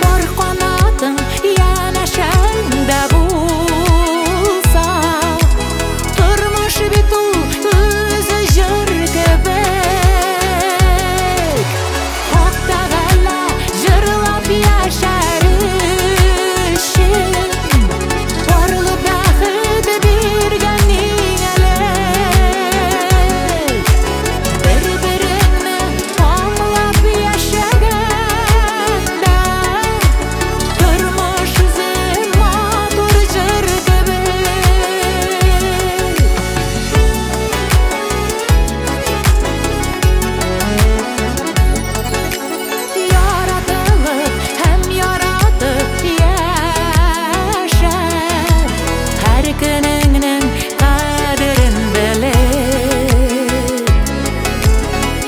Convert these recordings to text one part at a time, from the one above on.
Бар канатың янәшәңдә булса, тормыш бит ул үзе җыр кебек. Хак Тәгалә җырлап яшәр өчен барлы бәхет биргән элек. Бер-береңне аңлап яшәгәндә, тормыш үзе матур җыр кебек. Яратылып һәм яратып яшә, һәр көнеңнең кадерен белеп.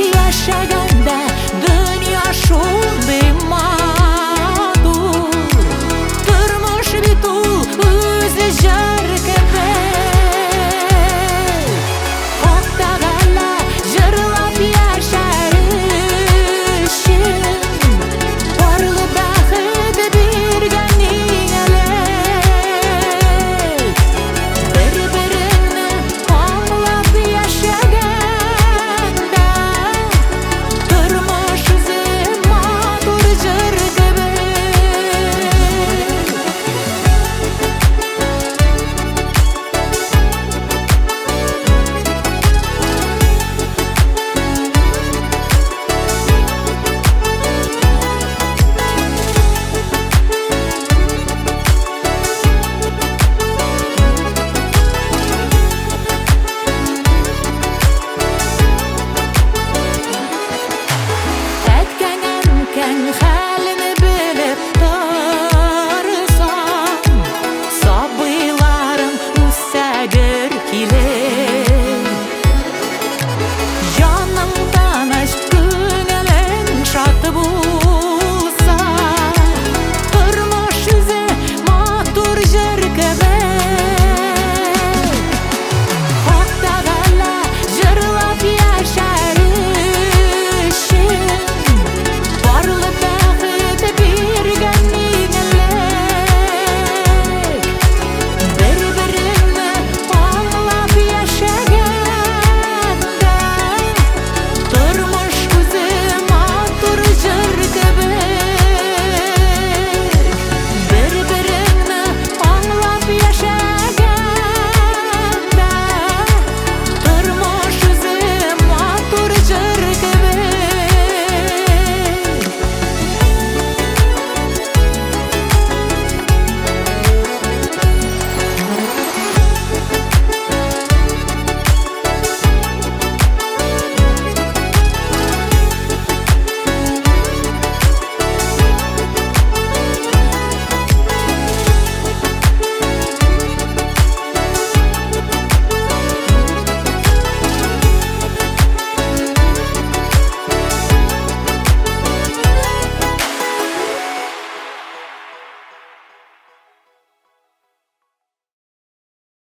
Яшәгәндә дөнья шундый матур, тормыш бит ул үзе җыр кебек. Хак Тәгалә җырлап яшәр өчен барлы бәхет биргән элек. Бер-береңне аңлап яшәгәндә, тормыш үзе матур җыр кебек. Әткәң хәлене белеп торсаң, сабыйларың үсәгер килер.